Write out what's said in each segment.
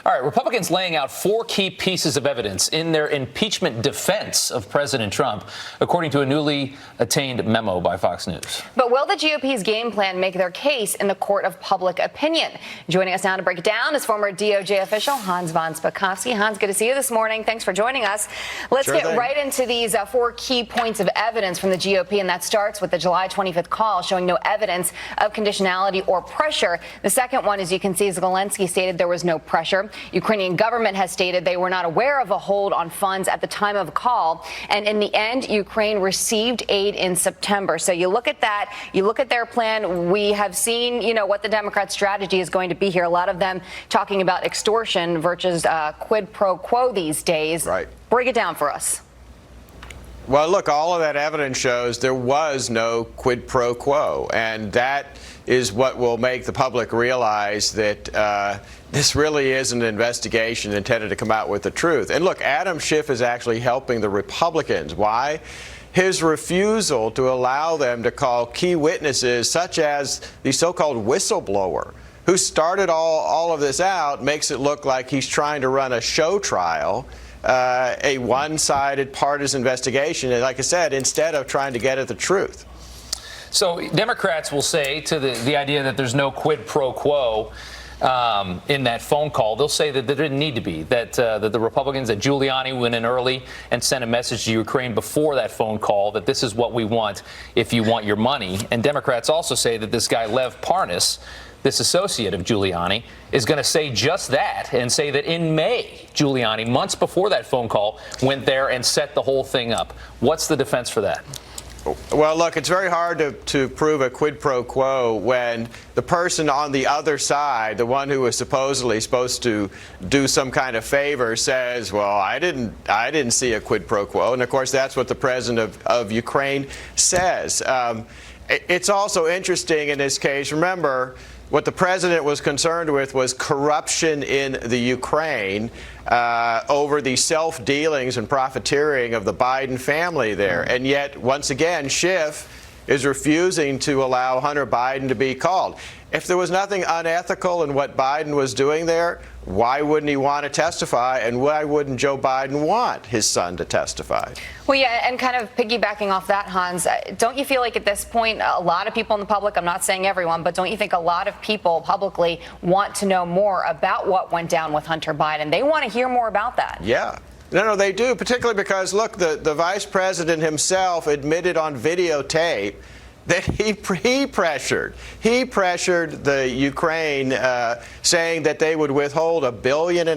All right, Republicans laying out 4 key pieces of evidence in their impeachment defense of President Trump, according to a newly attained memo by Fox News. But will the GOP's game plan make their case in the court of public opinion? Joining us now to break it down is former DOJ official Hans von Spakovsky. Hans, good to see you this morning. Thanks for joining us. Let's get right into these 4 key points of evidence from the GOP, and that starts with the July 25th call showing no evidence of conditionality or pressure. The second one, as you can see, Zelensky stated there was no pressure. Ukrainian government has stated they were not aware of a hold on funds at the time of the call. And in the end, Ukraine received aid in September. So you look at that, you look at their plan. We have seen, what the Democrats' strategy is going to be here. A lot of them talking about extortion versus quid pro quo these days. Right. Break it down for us. Well, look, all of that evidence shows there was no quid pro quo, and that is what will make the public realize that this really is an investigation intended to come out with the truth. And look, Adam Schiff is actually helping the Republicans. Why? His refusal to allow them to call key witnesses, such as the so-called whistleblower, who started all of this out, makes it look like he's trying to run a show trial, a one-sided partisan investigation, and like I said, instead of trying to get at the truth. So Democrats will say to the idea that there's no quid pro quo in that phone call, they'll say that there didn't need to be, that the Republicans, that Giuliani went in early and sent a message to Ukraine before that phone call that this is what we want if you want your money. And Democrats also say that this guy, Lev Parnas, this associate of Giuliani, is going to say just that and say that in May, Giuliani, months before that phone call, went there and set the whole thing up. What's the defense for that? Well, look, it's very hard to prove a quid pro quo when the person on the other side, the one who was supposedly supposed to do some kind of favor, says, well, I didn't see a quid pro quo. And of course, that's what the president of Ukraine says. It's also interesting in this case, remember, what the president was concerned with was corruption in the Ukraine over the self-dealings and profiteering of the Biden family there. And yet, once again, Schiff is refusing to allow Hunter Biden to be called. If there was nothing unethical in what Biden was doing there, why wouldn't he want to testify? And why wouldn't Joe Biden want his son to testify? Well, yeah, and kind of piggybacking off that, Hans, don't you feel like at this point, a lot of people in the public, I'm not saying everyone, but don't you think a lot of people publicly want to know more about what went down with Hunter Biden? They want to hear more about that. Yeah. No, they do, particularly because, look, the vice president himself admitted on videotape that he pressured the Ukraine, saying that they would withhold $1.5 billion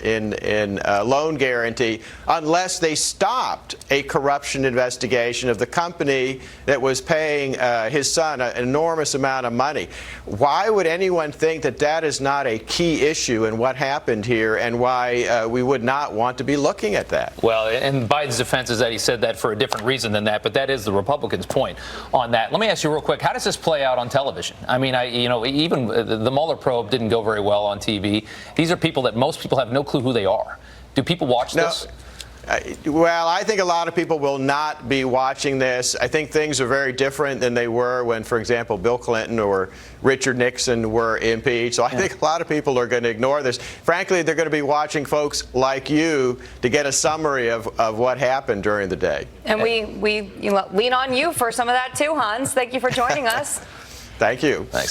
in loan guarantee unless they stopped a corruption investigation of the company that was paying his son an enormous amount of money. Why would anyone think that that is not a key issue in what happened here, and why we would not want to be looking at that? Well, and Biden's defense is that he said that for a different reason than that, but that is the Republicans' point on that. Let me ask you real quick, how does this play out on television? I mean, even the Mueller probe didn't go very well on TV. These are people that most people have no clue who they are. Do people watch this? Well, I think a lot of people will not be watching this. I think things are very different than they were when, for example, Bill Clinton or Richard Nixon were impeached. So I think a lot of people are going to ignore this. Frankly, they're going to be watching folks like you to get a summary of what happened during the day. And we lean on you for some of that too, Hans. Thank you for joining us. Thank you. Thanks.